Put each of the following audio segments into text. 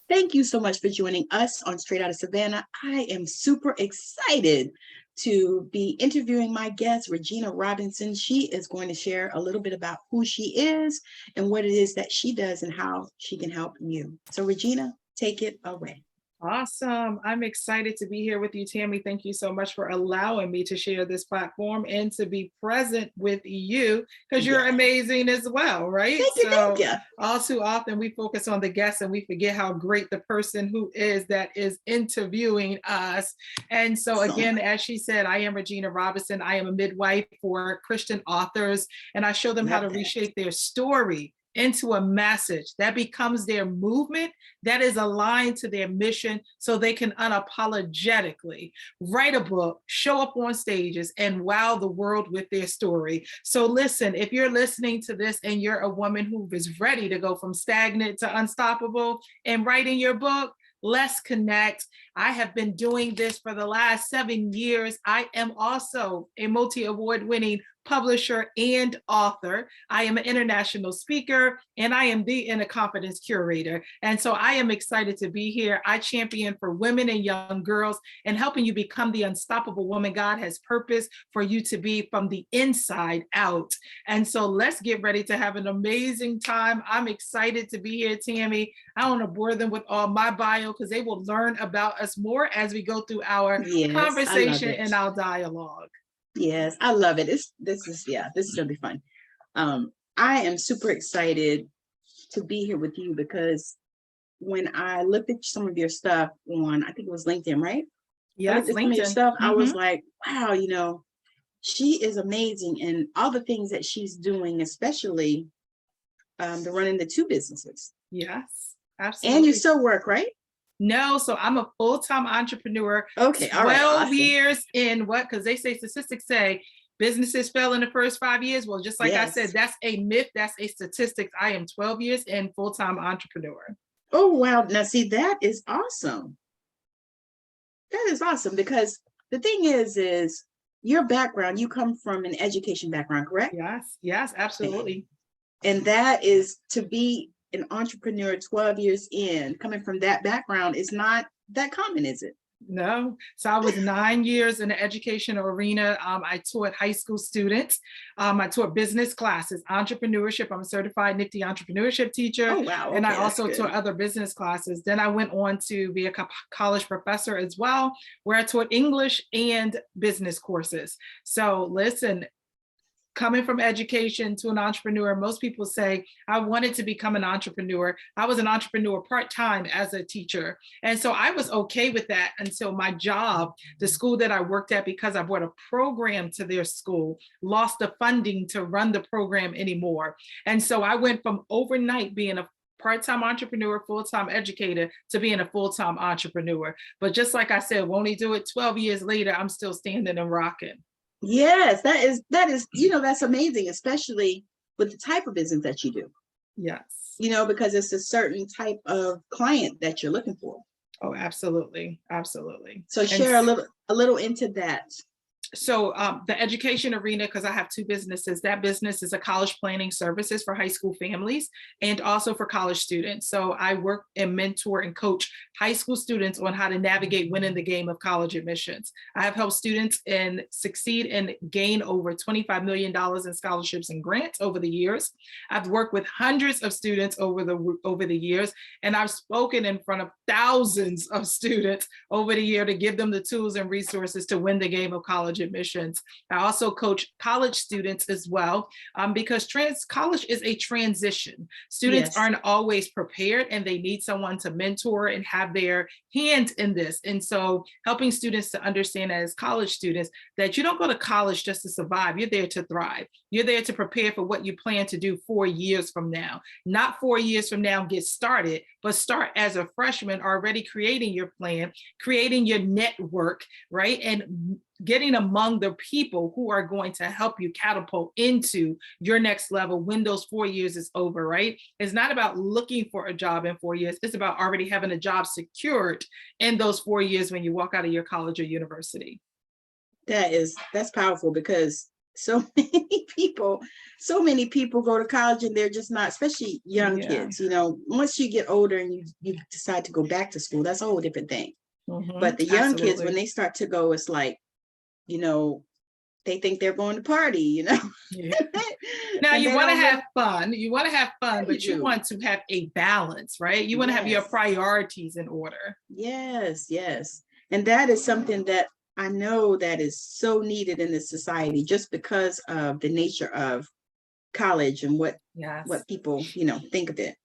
Thank you so much for joining us on Straight Outta Savannah. I am super excited to be interviewing my guest, Regina Robinson. She is going to share a little bit about who she is and what it is that she does and how she can help you. So Regina, take it away. Awesome. I'm excited to be here with you, Tammy. Thank you so much for allowing me to share this platform and to be present with you, because you're amazing as well, right? Thank you. All too often we focus on the guests and we forget how great the person who is that is interviewing us. And so again, as she said, I am Regina Robinson. I am a midwife for Christian authors, and I show them how to reshape their story into a message that becomes their movement that is aligned to their mission, so they can unapologetically write a book, show up on stages, and wow the world with their story. So listen, if you're listening to this and you're a woman who is ready to go from stagnant to unstoppable and writing your book, let's connect. I have been doing this for the last 7 years. I am also a multi-award-winning publisher and author. I am an international speaker, and I am the inner confidence curator. And so I am excited to be here. I champion for women and young girls and helping you become the unstoppable woman God has purpose for you to be from the inside out. And so let's get ready to have an amazing time. I'm excited to be here, Tammy. I don't want to bore them with all my bio, because they will learn about us more as we go through our conversation and our dialogue. Yes, I love it. This is gonna be fun. I am super excited to be here with you, because when I looked at some of your stuff on, I think it was LinkedIn, right? Yes, LinkedIn. Some of your stuff, I was like, wow, she is amazing, and all the things that she's doing, especially the running the 2 businesses. Yes, absolutely. And you still work, right? No, so I'm a full-time entrepreneur. Okay, all right. 12 years in what? Because they say, statistics say businesses fail in the first 5 years. Well, just like I said, that's a myth. That's a statistic. I am 12 years in full-time entrepreneur. Oh, wow. Now, see, that is awesome. That is awesome, because the thing is your background, you come from an education background, correct? Yes, absolutely. And that is to be an entrepreneur 12 years in, coming from that background, is not that common, is it? No. So I was 9 years in the education arena. I taught high school students. I taught business classes, entrepreneurship. I'm a certified Nifty entrepreneurship teacher. Oh, wow. Okay, and I also taught other business classes. Then I went on to be a college professor as well, where I taught English and business courses. So listen, coming from education to an entrepreneur, most people say, I wanted to become an entrepreneur. I was an entrepreneur part-time as a teacher. And so I was okay with that until my job, the school that I worked at, because I brought a program to their school, lost the funding to run the program anymore. And so I went from overnight being a part-time entrepreneur, full-time educator, to being a full-time entrepreneur. But just like I said, won't he do it? 12 years later, I'm still standing and rocking. Yes, that is, that's amazing, especially with the type of business that you do. Yes. Because it's a certain type of client that you're looking for. Oh, absolutely. Absolutely. So share a little into that. So the education arena, because I have 2 businesses, that business is a college planning services for high school families and also for college students. So I work and mentor and coach high school students on how to navigate winning the game of college admissions. I have helped students succeed and gain over $25 million in scholarships and grants over the years. I've worked with hundreds of students over the years, and I've spoken in front of thousands of students over the year to give them the tools and resources to win the game of college admissions. I also coach college students as well, because college is a transition. Students aren't always prepared, and they need someone to mentor and have their hand in this. And so helping students to understand as college students that you don't go to college just to survive. You're there to thrive. You're there to prepare for what you plan to do 4 years from now. Not 4 years from now get started, but start as a freshman already creating your plan, creating your network, right? And getting among the people who are going to help you catapult into your next level when those 4 years is over, right? It's not about looking for a job in 4 years. It's about already having a job secured in those 4 years when you walk out of your college or university. That's powerful, because so many people go to college and they're just not, especially young kids, once you get older and you decide to go back to school, that's a whole different thing. But the young kids, when they start to go, it's like, they think they're going to party, Yeah. Now you want to have fun. You want to have fun, but you want to have a balance, right? You want to have your priorities in order. Yes, yes. And that is something that I know that is so needed in this society, just because of the nature of college and what people, think of it.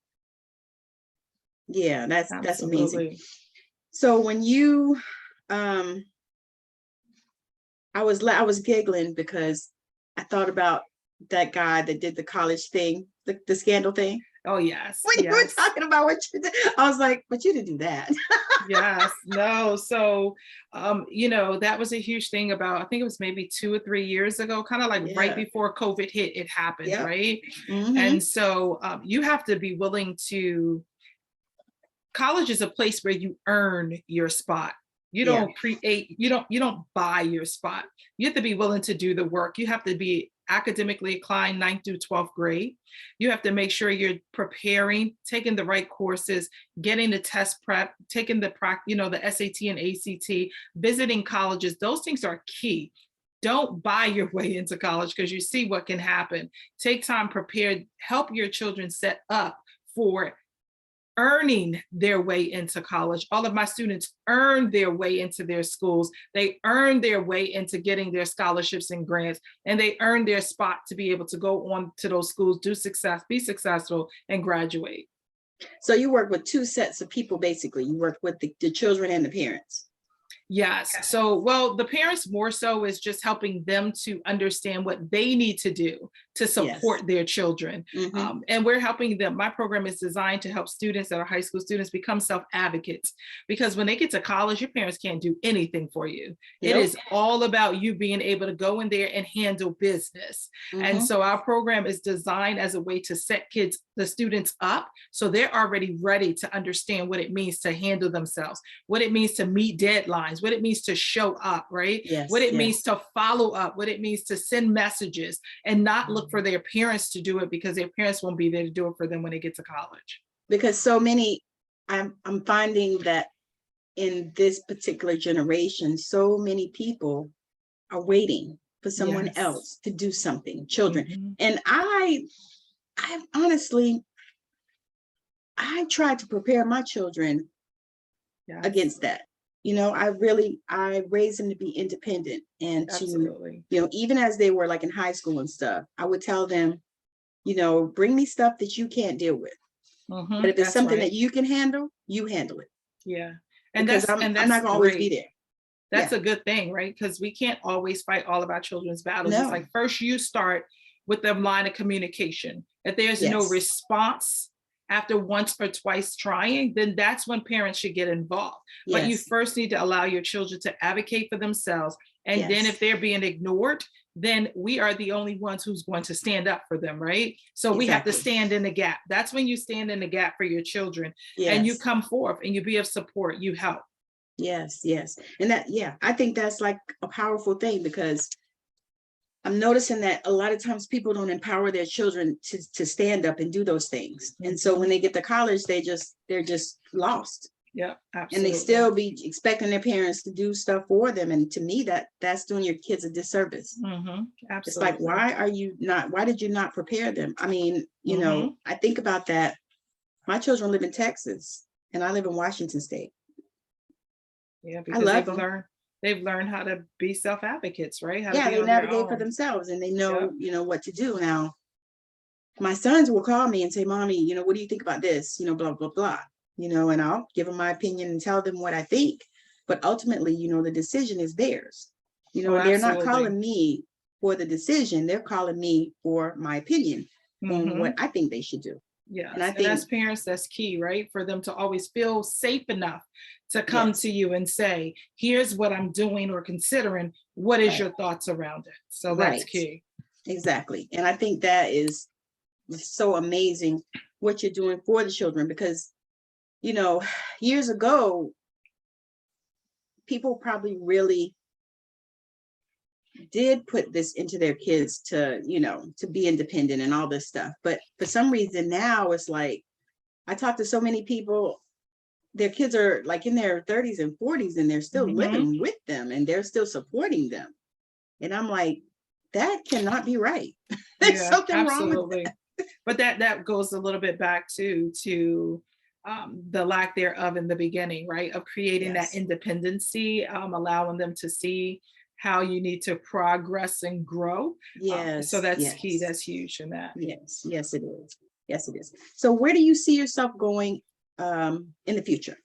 Yeah, that's amazing. So when you, I was giggling because I thought about that guy that did the college thing, the scandal thing. Oh, yes. When you were talking about what you did, I was like, but you didn't do that. Yes, no. So, that was a huge thing about, I think it was maybe 2 or 3 years ago, kind of like right before COVID hit, it happened, right? And so you have to be willing to, college is a place where you earn your spot. You don't create, you don't buy your spot. You have to be willing to do the work. You have to be academically inclined 9th through 12th grade. You have to make sure you're preparing, taking the right courses, getting the test prep, taking the SAT and ACT, visiting colleges. Those things are key. Don't buy your way into college because you see what can happen. Take time, prepare, help your children set up for earning their way into college. All of my students earn their way into their schools. They earn their way into getting their scholarships and grants, and they earn their spot to be able to go on to those schools, be successful, and graduate. So you work with two sets of people, basically. You work with the children and the parents. Yes. So, well, the parents more so is just helping them to understand what they need to do to support their children. And we're helping them. My program is designed to help students that are high school students become self-advocates, because when they get to college, your parents can't do anything for you. It is all about you being able to go in there and handle business. And so our program is designed as a way to set the students up, so they're already ready to understand what it means to handle themselves, what it means to meet deadlines, what it means to show up, right? What it means to follow up, what it means to send messages and not look for their parents to do it, because their parents won't be there to do it for them when they get to college. Because so many, I'm finding that in this particular generation, so many people are waiting for someone else to do something, children. And I honestly, I tried to prepare my children against that. I raised them to be independent and to, even as they were like in high school and stuff, I would tell them, bring me stuff that you can't deal with. But if it's something that you can handle, you handle it. Yeah. And that's I'm not gonna always be there. That's a good thing, right? Because we can't always fight all of our children's battles. It's like, first you start with the line of communication. If there's no response after once or twice trying, then that's when parents should get involved. But you first need to allow your children to advocate for themselves. And then if they're being ignored, then we are the only ones who's going to stand up for them, right? So we have to stand in the gap. That's when you stand in the gap for your children and you come forth and you be of support, you help. Yes, yes. And that, I think that's like a powerful thing, because I'm noticing that a lot of times people don't empower their children to stand up and do those things. And so when they get to college, they're just lost. Yeah, absolutely. And they still be expecting their parents to do stuff for them. And to me, that's doing your kids a disservice. Absolutely. It's like, why did you not prepare them? I mean, I think about that. My children live in Texas and I live in Washington State. Yeah, because they've learned how to be self-advocates, right? They navigate for themselves and they know, what to do. Now, my sons will call me and say, Mommy, what do you think about this? Blah, blah, blah. And I'll give them my opinion and tell them what I think. But ultimately, the decision is theirs. They're not calling me for the decision. They're calling me for my opinion on what I think they should do. Yeah, and I think as parents, that's key, right? For them to always feel safe enough to come to you and say, here's what I'm doing or considering. What is your thoughts around it? So that's key. Exactly. And I think that is so amazing what you're doing for the children, because, years ago, people probably really did put this into their kids to, to be independent and all this stuff. But for some reason now it's like, I talk to so many people, their kids are like in their 30s and 40s and they're still living with them and they're still supporting them. And I'm like, that cannot be right. There's something wrong with that. But that goes a little bit back to the lack thereof in the beginning, right? Of creating that independency, allowing them to see how you need to progress and grow. So that's key. That's huge in that. Yes, it is. Yes, it is. So where do you see yourself going in the future?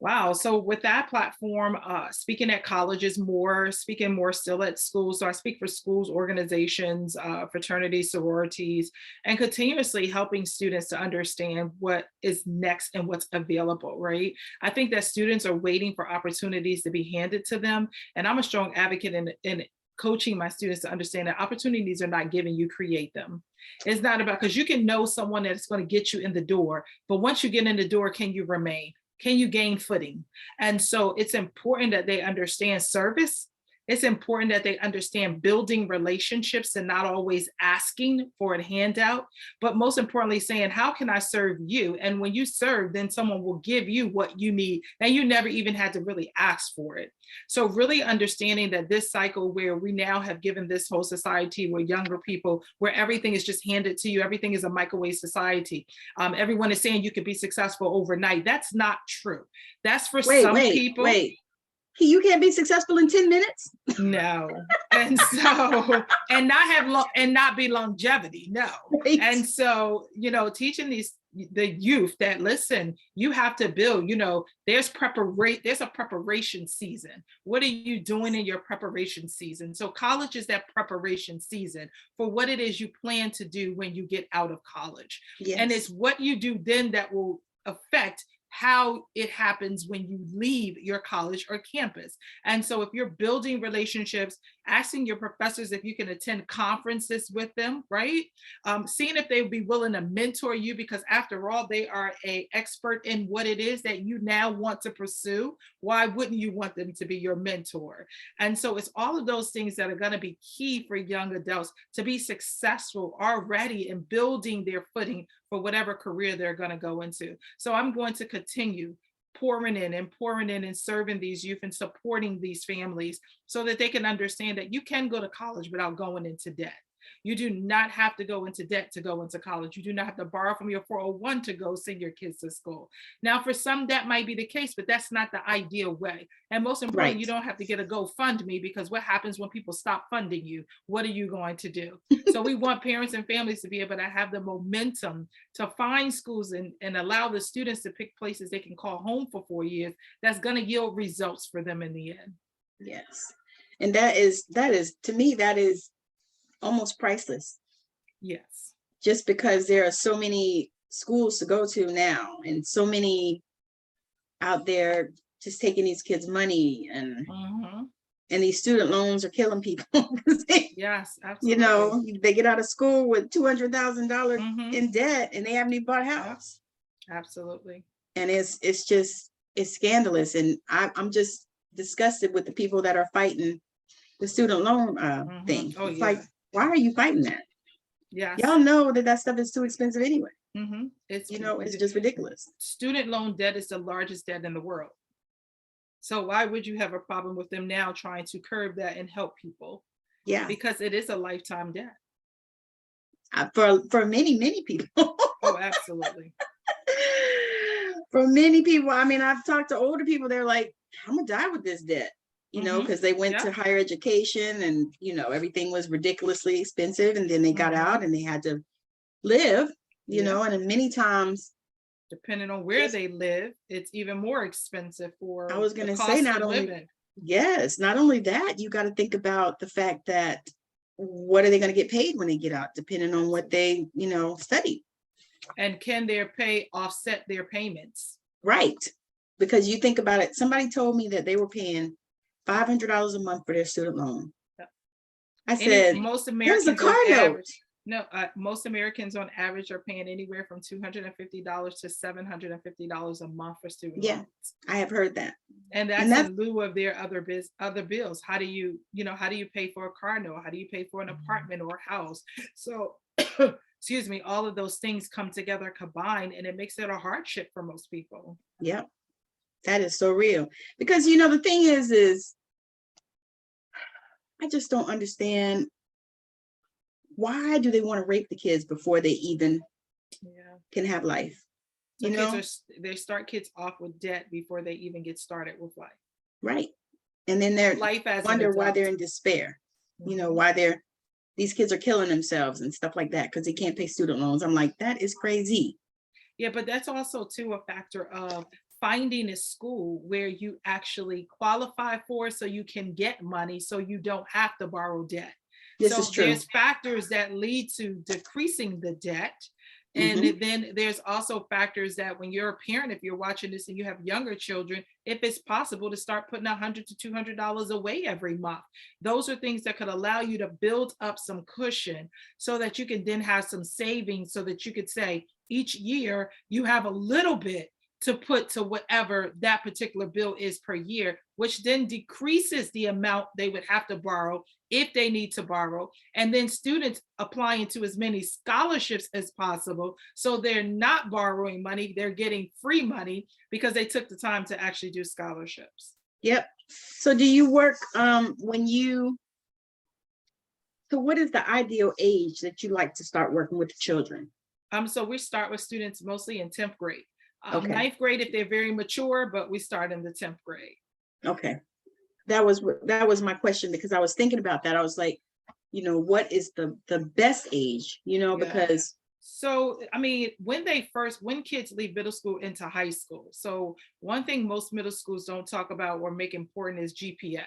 Wow. So with that platform, speaking at colleges more, speaking more still at schools. So I speak for schools, organizations, fraternities, sororities, and continuously helping students to understand what is next and what's available, right? I think that students are waiting for opportunities to be handed to them. And I'm a strong advocate in coaching my students to understand that opportunities are not given, you create them. It's not about, because you can know someone that's going to get you in the door, but once you get in the door, can you remain? Can you gain footing? And so it's important that they understand service. It's important that they understand building relationships and not always asking for a handout, but most importantly saying, how can I serve you? And when you serve, then someone will give you what you need and you never even had to really ask for it. So really understanding that this cycle where we now have given this whole society where younger people, where everything is just handed to you, everything is a microwave society. Everyone is saying you could be successful overnight. That's not true. That's for some people. You can't be successful in 10 minutes? No. And so, and not be longevity. No. Right. And so, teaching the youth that, listen, you have to build, there's a preparation season. What are you doing in your preparation season? So college is that preparation season for what it is you plan to do when you get out of college. Yes. And it's what you do then that will affect how it happens when you leave your college or campus. And so if you're building relationships, asking your professors if you can attend conferences with them, right? Seeing if they would be willing to mentor you, because after all, they are an expert in what it is that you now want to pursue. Why wouldn't you want them to be your mentor? And so it's all of those things that are going to be key for young adults to be successful already in building their footing for whatever career they're going to go into. So I'm going to continue pouring in and serving these youth and supporting these families so that they can understand that you can go to college without going into debt. You do not have to go into debt to go into college. You do not have to borrow from your 401 to go send your kids to school. Now, for some, that might be the case, but that's not the ideal way. And most importantly, right, you don't have to get a GoFundMe, because what happens when people stop funding you? What are you going to do? So we want parents and families to be able to have the momentum to find schools and allow the students to pick places they can call home for 4 years. That's going to yield results for them in the end. Yes. And that is, to me, that is almost priceless. Yes. Just because there are so many schools to go to now and so many out there just taking these kids' money and these student loans are killing people. Yes, absolutely. They get out of school with $200,000 in debt and they haven't even bought a house. Absolutely. And it's scandalous. And I'm just disgusted with the people that are fighting the student loan thing. Oh, it's like, why are you fighting that? Yeah, y'all know that stuff is too expensive anyway. It's it's just ridiculous. Student loan debt is the largest debt in the world. So why would you have a problem with them now trying to curb that and help people? Yeah, because it is a lifetime debt for many people. Oh, absolutely. For many people, I mean, I've talked to older people. They're like, I'm gonna die with this debt. Because they went to higher education and, everything was ridiculously expensive. And then they got out and they had to live, and many times. Depending on where they live, it's even more expensive for. I was going to say not only that, you got to think about the fact that what are they going to get paid when they get out, depending on what they, study. And can their pay offset their payments? Right. Because you think about it, somebody told me that they were paying $500 a month for their student loan. I said, most Americans, there's a car note. No, most Americans on average are paying anywhere from $250 to $750 a month for student Yeah, loans. I have heard that. And And that's that's in lieu of their other bills. How do you, how do you pay for a car note? How do you pay for an apartment or a house? So, excuse me, all of those things come together combined, and it makes it a hardship for most people. yep, that is so real. Because the thing is I just don't understand, why do they want to rape the kids before they even can have life? So they start kids off with debt before they even get started with life. Right. And then they're Life as an wonder why adult. they're in despair. Why these kids are killing themselves and stuff like that because they can't pay student loans. I'm like, that is crazy. Yeah, but that's also too a factor of finding a school where you actually qualify for, so you can get money, so you don't have to borrow debt. This is true. There's factors that lead to decreasing the debt. And then there's also factors that when you're a parent, if you're watching this and you have younger children, if it's possible to start putting $100 to $200 away every month. Those are things that could allow you to build up some cushion so that you can then have some savings, so that you could say each year you have a little bit to put to whatever that particular bill is per year, which then decreases the amount they would have to borrow if they need to borrow. And then students applying to as many scholarships as possible. So they're not borrowing money, they're getting free money because they took the time to actually do scholarships. Yep. So do you work so what is the ideal age that you like to start working with the children? So we start with students mostly in 10th grade. Okay. 9th grade if they're very mature, but we start in the 10th grade. Okay. That was my question, because I was thinking about that. I was like, what is the best age, because. So, I mean, when kids leave middle school into high school. So one thing most middle schools don't talk about or make important is GPA.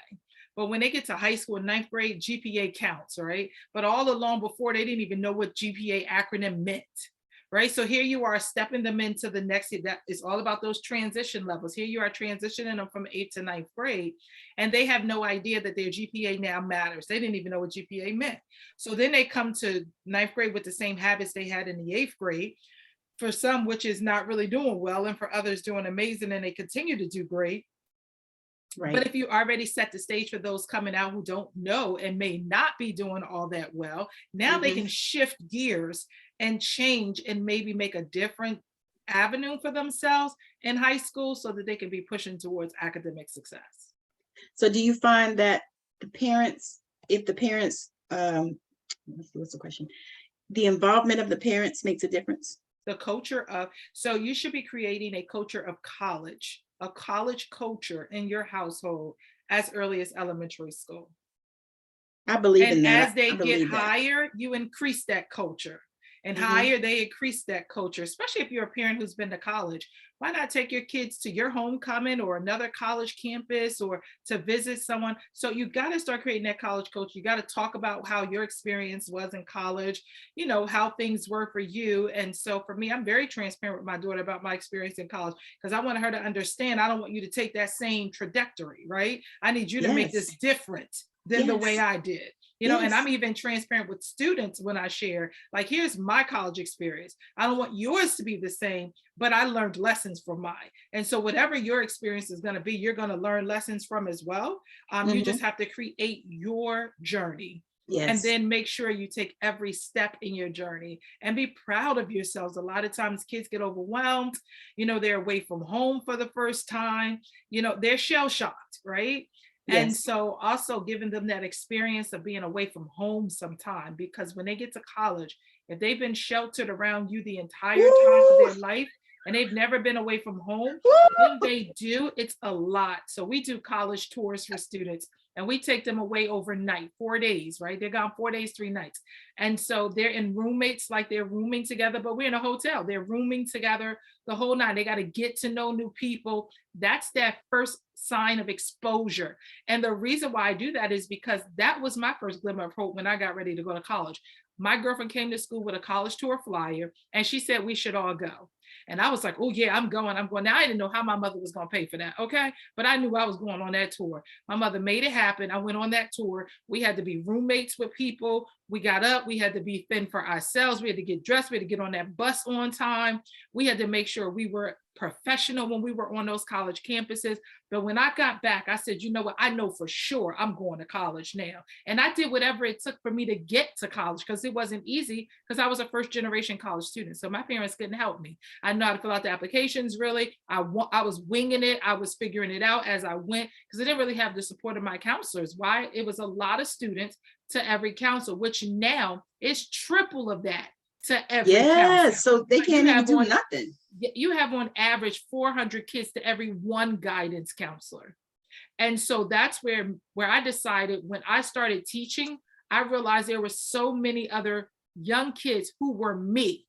But when they get to high school in 9th grade, GPA counts, right? But all along before, they didn't even know what GPA acronym meant. Right. So here you are stepping them into the next year. That is all about those transition levels. Here you are transitioning them from 8th to 9th grade, and they have no idea that their GPA now matters. They didn't even know what GPA meant. So then they come to 9th grade with the same habits they had in the 8th grade, for some, which is not really doing well, and for others doing amazing, and they continue to do great. Right. But if you already set the stage for those coming out who don't know and may not be doing all that well, now they can shift gears and change and maybe make a different avenue for themselves in high school so that they can be pushing towards academic success. So do you find that what's the question? The involvement of the parents makes a difference? The culture so you should be creating a culture of college, a college culture in your household as early as elementary school. I believe in that. As they get higher, you increase that culture. And higher, they increase that culture, especially if you're a parent who's been to college. Why not take your kids to your homecoming or another college campus or to visit someone? So you got to start creating that college culture. You got to talk about how your experience was in college, how things were for you. And so for me, I'm very transparent with my daughter about my experience in college, because I want her to understand, I don't want you to take that same trajectory, right? I need you to make this different than the way I did. And I'm even transparent with students when I share, like, here's my college experience. I don't want yours to be the same, but I learned lessons from mine. And so whatever your experience is going to be, you're going to learn lessons from as well. You just have to create your journey. And then make sure you take every step in your journey and be proud of yourselves. A lot of times kids get overwhelmed, they're away from home for the first time, they're shell-shocked, right? And so also giving them that experience of being away from home sometime, because when they get to college, if they've been sheltered around you the entire time of their life and they've never been away from home, when they do, it's a lot. So we do college tours for students, and we take them away overnight, 4 days, right? They're gone 4 days, 3 nights. And so they're in roommates, like they're rooming together, but we're in a hotel. They're rooming together the whole night. They got to get to know new people. That's that first sign of exposure. And the reason why I do that is because that was my first glimmer of hope when I got ready to go to college. My girlfriend came to school with a college tour flyer, and she said we should all go. And I was like, oh yeah, I'm going. Now I didn't know how my mother was going to pay for that. Okay. But I knew I was going on that tour. My mother made it happen. I went on that tour. We had to be roommates with people. We got up, we had to be thin for ourselves. We had to get dressed. We had to get on that bus on time. We had to make sure we were professional when we were on those college campuses. But when I got back, I said, you know what? I know for sure I'm going to college now. And I did whatever it took for me to get to college, because it wasn't easy, because I was a first generation college student. So my parents couldn't help me. I know how to fill out the applications, really. I was winging it. I was figuring it out as I went, because I didn't really have the support of my counselors. Why? It was a lot of students to every counsel, which now is triple of that to every counsel. So they can't even do nothing. You have on average 400 kids to every one guidance counselor. And so that's where I decided, when I started teaching, I realized there were so many other young kids who were me.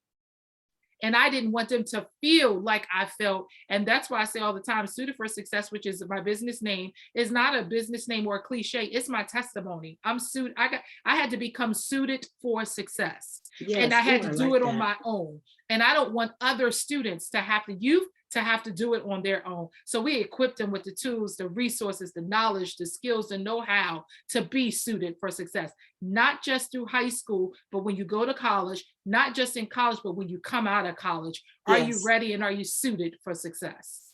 And I didn't want them to feel like I felt. And that's why I say all the time, Suited for Success, which is my business name, is not a business name or a cliche. It's my testimony. I'm suited. I had to become suited for success. Yes, and I had to do it on my own. And I don't want other students to have to do it on their own. So we equipped them with the tools, the resources, the knowledge, the skills, the know-how to be suited for success, not just through high school, but when you go to college, not just in college, but when you come out of college. Are you ready and are you suited for success?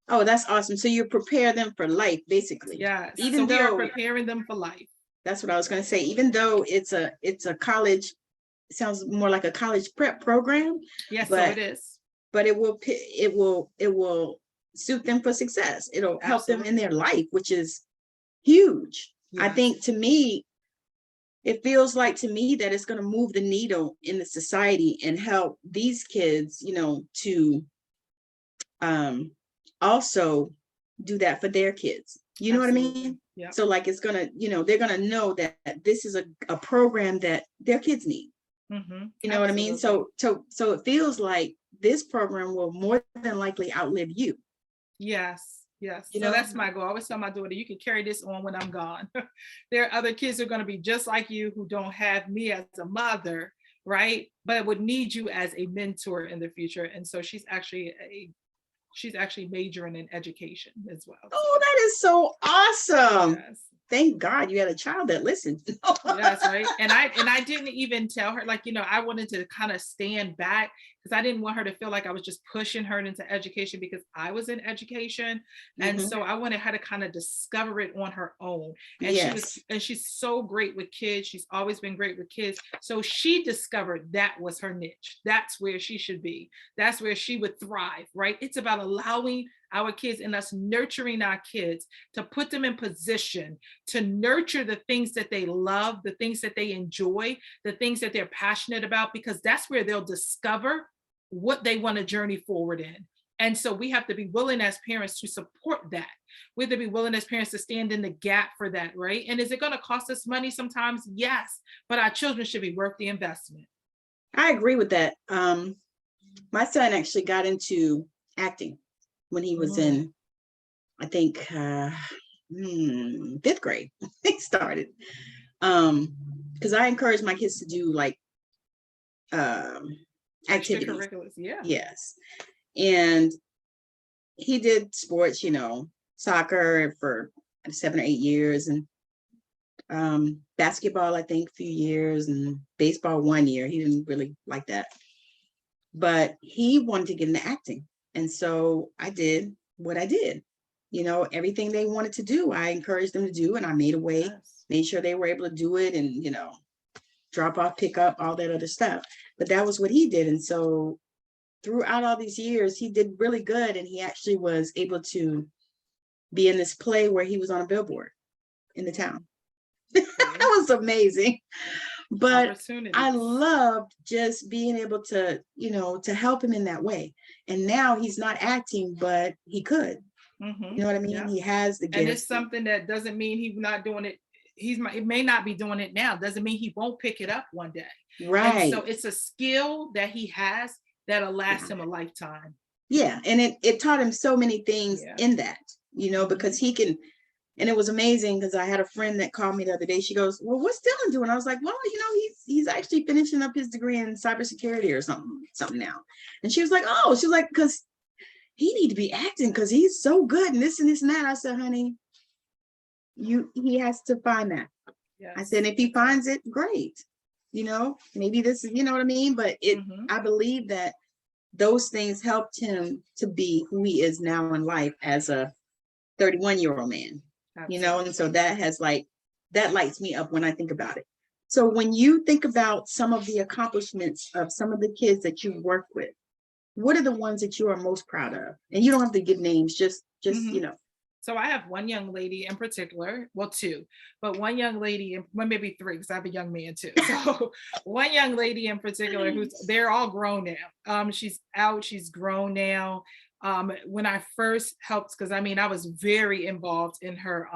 Oh, that's awesome. So you prepare them for life, basically. Yes. Even though we are preparing them for life. That's what I was going to say. Even though it's a college, it sounds more like a college prep program. Yes, so it is. But it will suit them for success. It'll help them in their life, which is huge. Yes. I think, to me, it feels like to me that it's going to move the needle in the society and help these kids, to also do that for their kids. You know what I mean? Yeah. So like, it's gonna, they're gonna know that this is a program that their kids need. Mm-hmm. You know what I mean? So it feels like this program will more than likely outlive you. Yes. So that's my goal. I always tell my daughter, you can carry this on when I'm gone. There are other kids who are going to be just like you, who don't have me as a mother, right? But would need you as a mentor in the future. And so she's actually majoring in education as well. Oh, that is so awesome. Yes. Thank God you had a child that listened. That's right. And I didn't even tell her, I wanted to kind of stand back, because I didn't want her to feel like I was just pushing her into education, because I was in education. And so I wanted her to kind of discover it on her own. And she's so great with kids. She's always been great with kids. So she discovered that was her niche. That's where she should be. That's where she would thrive, right? It's about allowing our kids and us nurturing our kids to put them in position to nurture the things that they love, the things that they enjoy, the things that they're passionate about, because that's where they'll discover what they want to journey forward in. And so we have to be willing as parents to support that. We have to be willing as parents to stand in the gap for that, right? And is it going to cost us money sometimes? Yes, but our children should be worth the investment. I agree with that. My son actually got into acting when he was in, I think, 5th grade. He started, because I encourage my kids to do activities. Yes. And he did sports, soccer for 7 or 8 years, and basketball, I think, a few years, and baseball 1 year. He didn't really like that, but he wanted to get into acting. And so I did what I did, everything they wanted to do, I encouraged them to do. And I made a way, made sure they were able to do it, and, drop off, pick up, all that other stuff. But that was what he did. And so throughout all these years, he did really good. And he actually was able to be in this play where he was on a billboard in the town. That was amazing. But I loved just being able to, to help him in that way. And now he's not acting, but he could. Mm-hmm. You know what I mean? Yeah. He has the gift. And it's something that doesn't mean he's not doing it. He may not be doing it now. Doesn't mean he won't pick it up one day. Right. And so it's a skill that he has that'll last him a lifetime. Yeah. And it taught him so many things in that, because he can, And it was amazing because I had a friend that called me the other day. She goes, well, what's Dylan doing? I was like, well, he's actually finishing up his degree in cybersecurity or something now. And she was like, oh, she was like, because he need to be acting because he's so good and this and this and that. I said, honey, he has to find that. Yes. I said, if he finds it, great. Maybe this is, you know what I mean? But I believe that those things helped him to be who he is now in life as a 31-year-old man. Absolutely. And so that lights me up when I think about it. So when you think about some of the accomplishments of some of the kids that you work with, what are the ones that you are most proud of? And you don't have to give names, just So I have one young lady in particular, well, two, but one young lady, well, maybe three, because I have a young man too. So one young lady in particular, they're all grown now. She's out, she's grown now. When I first helped, because I was very involved in her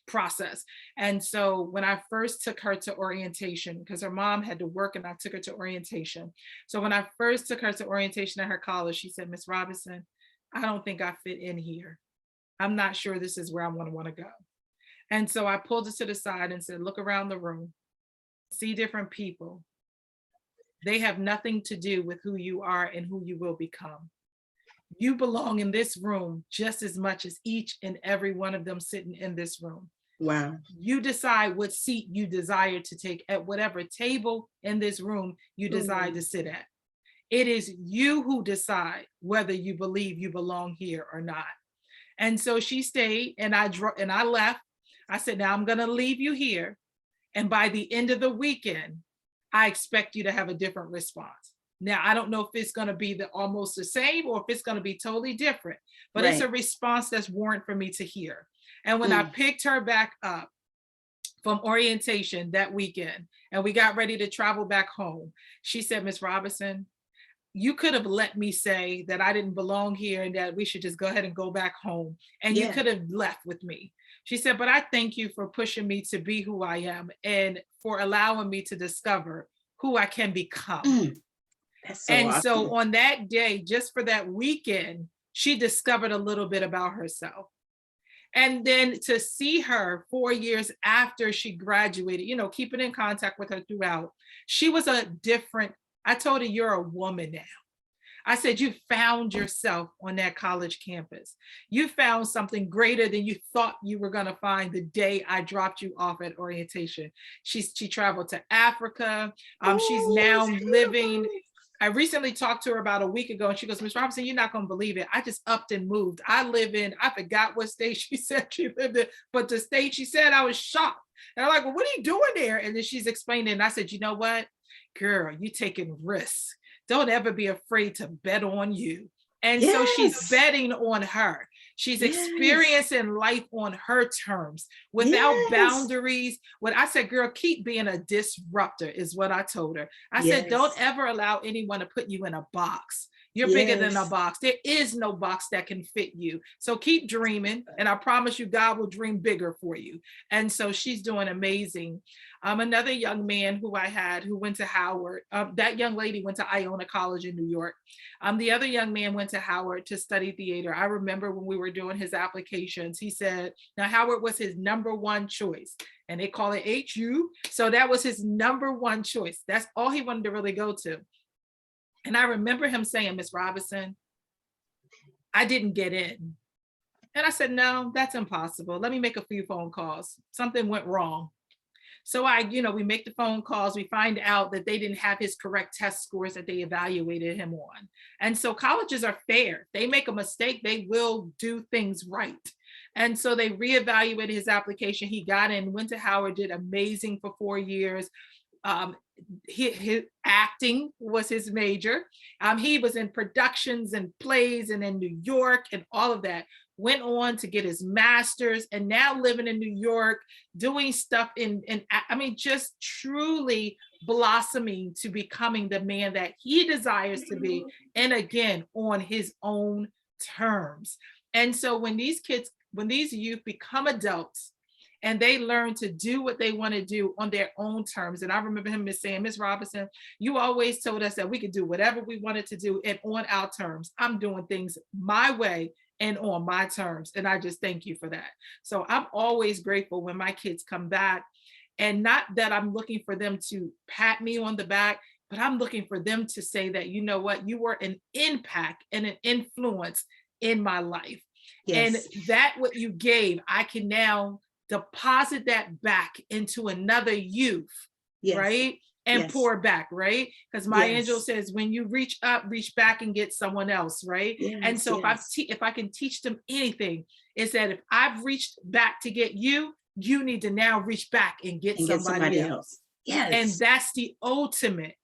process. And so when I first took her to orientation, because her mom had to work and I took her to orientation. So when I first took her to orientation at her college, she said, Miss Robinson, I don't think I fit in here. I'm not sure this is where I want to go. And so I pulled her to the side and said, look around the room, see different people. They have nothing to do with who you are and who you will become. You belong in this room just as much as each and every one of them sitting in this room. Wow. You decide what seat you desire to take at whatever table in this room you desire to sit at. It is you who decide whether you believe you belong here or not. And so she stayed and I left. I said, now I'm going to leave you here. And by the end of the weekend, I expect you to have a different response. Now, I don't know if it's going to be almost the same or if it's going to be totally different, but It's a response that's warranted for me to hear. And when I picked her back up from orientation that weekend and we got ready to travel back home, she said, Miss Robinson, you could have let me say that I didn't belong here and that we should just go ahead and go back home. And you could have left with me. She said, but I thank you for pushing me to be who I am and for allowing me to discover who I can become. That's so awesome. So on that day, just for that weekend, she discovered a little bit about herself. And then to see her 4 years after she graduated, keeping in contact with her throughout, she was I told her, you're a woman now. I said, you found yourself on that college campus. You found something greater than you thought you were going to find the day I dropped you off at orientation. She traveled to Africa. She's now living. I recently talked to her about a week ago and she goes, Ms. Robinson, you're not going to believe it. I just upped and moved. I forgot what state she said she lived in, but the state she said, I was shocked. And I'm like, well, what are you doing there? And then she's explaining. And I said, you know what? Girl, you taking risks. Don't ever be afraid to bet on you. And so she's betting on her. She's experiencing life on her terms without boundaries. When I said, girl, keep being a disruptor is what I told her. I said, don't ever allow anyone to put you in a box. You're bigger than a box. There is no box that can fit you. So keep dreaming. And I promise you, God will dream bigger for you. And so she's doing amazing. Another young man who I had who went to Howard, that young lady went to Iona College in New York. The other young man went to Howard to study theater. I remember when we were doing his applications, he said, now Howard was his number one choice and they call it HU. So that was his number one choice. That's all he wanted to really go to. And I remember him saying, Miss Robinson, I didn't get in. And I said, no, that's impossible. Let me make a few phone calls. Something went wrong. So we make the phone calls. We find out that they didn't have his correct test scores that they evaluated him on. And so colleges are fair. They make a mistake, they will do things right. And so they reevaluated his application. He got in, went to Howard, did amazing for 4 years. His acting was his major. He was in productions and plays and in New York and all of that. Went on to get his master's and now living in New York, doing stuff just truly blossoming to becoming the man that he desires to be. And again, on his own terms. And so when these youth become adults and they learn to do what they want to do on their own terms. And I remember him saying, Miss Robinson, you always told us that we could do whatever we wanted to do and on our terms. I'm doing things my way and on my terms. And I just thank you for that. So I'm always grateful when my kids come back, and not that I'm looking for them to pat me on the back, but I'm looking for them to say that, you know what, you were an impact and an influence in my life. Yes. And that what you gave, I can now deposit that back into another youth, Yes. right? And Yes. pour back, right? Because Maya Yes. Angelou says, when you reach up, reach back and get someone else, right? Yes, And so yes. if I can teach them anything, it's that if I've reached back to get you, you need to now reach back and get somebody else. Yes. And that's the ultimate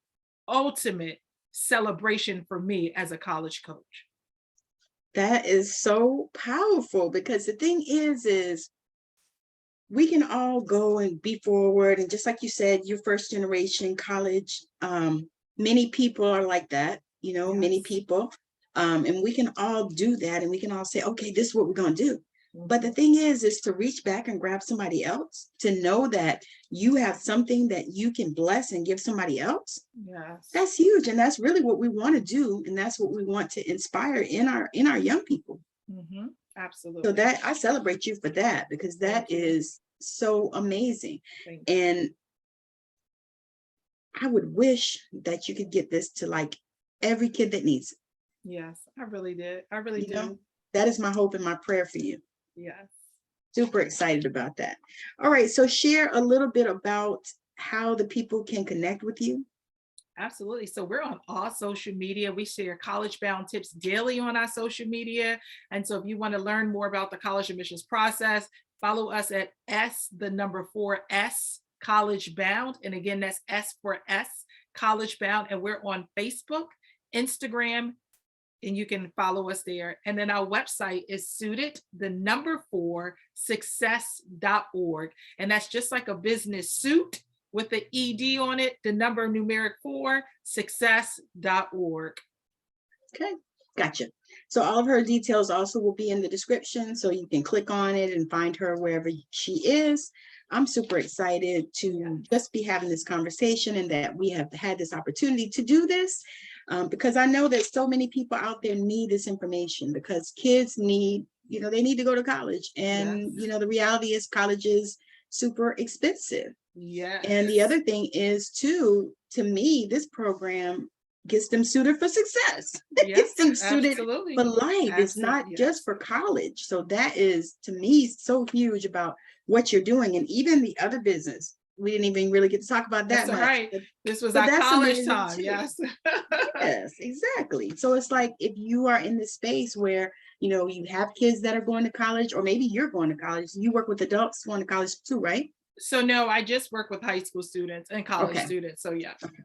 celebration for me as a college coach. That is so powerful, because the thing is we can all go and be forward. And just like you said, your first generation college, many people are like that, you know, Yes. many people. And we can all do that, and we can all say, okay, this is what we're going to do. But the thing is to reach back and grab somebody else, to know that you have something that you can bless and give somebody else. Yes. That's huge. And that's really what we want to do. And that's what we want to inspire in our young people. Mm-hmm. Absolutely. So that I celebrate you for that, because that is so amazing. And I would wish that you could get this to like every kid that needs it. Yes, I really did. I really do. Know, that is my hope and my prayer for you. Yes. Super excited about that. All right. So share a little bit about how the people can connect with you. Absolutely. So we're on all social media. We share college bound tips daily on our social media. And so if you want to learn more about the college admissions process, follow us at S College Bound. And again, that's S for S College Bound. And we're on Facebook, Instagram, and you can follow us there. And then our website is suited4success.org. And that's just like a business suit with the ED on it, the number numeric 4, success.org. Okay, gotcha. So all of her details also will be in the description, so you can click on it and find her wherever she is. I'm super excited to just be having this conversation, and that we have had this opportunity to do this, because I know that so many people out there need this information, because kids need, you know, they need to go to college. And, you know, the reality is college is super expensive. Yeah. And the other thing is too, to me, this program gets them suited for success. It gets them suited for life. It's not just for college. So that is, to me, so huge about what you're doing. And even the other business, we didn't even really get to talk about that much. Right. This was our college time. Yes. Yes, exactly. So it's like, if you are in this space where, you know, you have kids that are going to college, or maybe you're going to college, you work with adults going to college too, right? So no, I just work with high school students and college students. So yeah. Okay.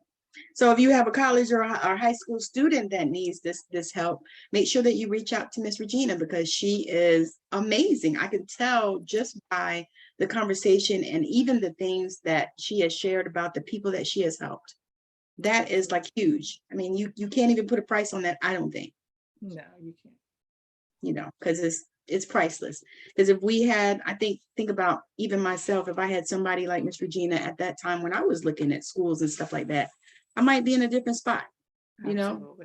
So if you have a college or a high school student that needs this help, make sure that you reach out to Miss Regina, because she is amazing. I can tell just by the conversation and even the things that she has shared about the people that she has helped. That is like huge. I mean, you can't even put a price on that, I don't think. No, you can't. You know, because it's priceless. Because if we had, I think about even myself, if I had somebody like Miss Regina at that time when I was looking at schools and stuff like that, I might be in a different spot, you know,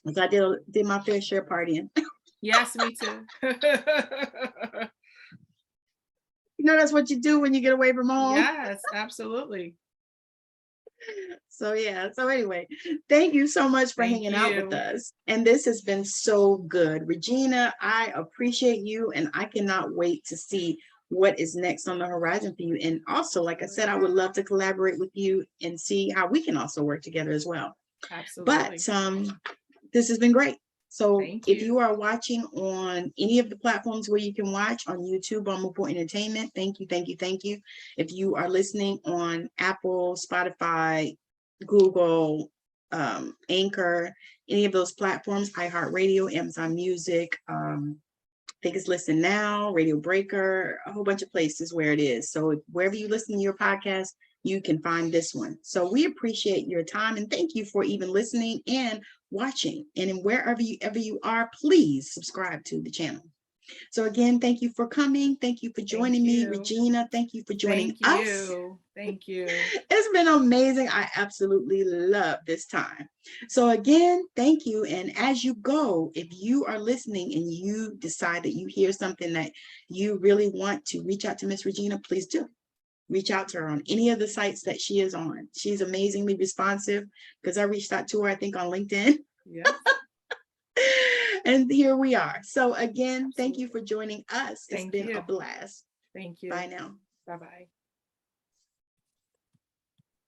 because I did my fair share partying. Yes, me too. You know, that's what you do when you get away from home. Yes, absolutely. So yeah, so anyway, thank you so much for hanging out with us. And this has been so good. Regina, I appreciate you, and I cannot wait to see what is next on the horizon for you. And also, like I said, I would love to collaborate with you and see how we can also work together as well. Absolutely. But this has been great. So if you are watching on any of the platforms where you can watch on YouTube on Move Entertainment, thank you, thank you, thank you. If you are listening on Apple, Spotify, Google, Anchor, any of those platforms, iHeartRadio, Amazon Music, I think it's Listen Now, Radio Breaker, a whole bunch of places where it is. So wherever you listen to your podcast, you can find this one. So we appreciate your time, and thank you for even listening and watching. And wherever you are, please subscribe to the channel. So again, thank you for coming. Thank you for joining me, you. Regina. Thank you for joining us. Thank you. It's been amazing. I absolutely love this time. So again, thank you. And as you go, if you are listening and you decide that you hear something that you really want to reach out to Miss Regina, please do. Reach out to her on any of the sites that she is on. She's amazingly responsive because I reached out to her, I think, on LinkedIn. Yeah. And here we are. So again, thank you for joining us. It's been a blast. Thank you. Bye now. Bye-bye.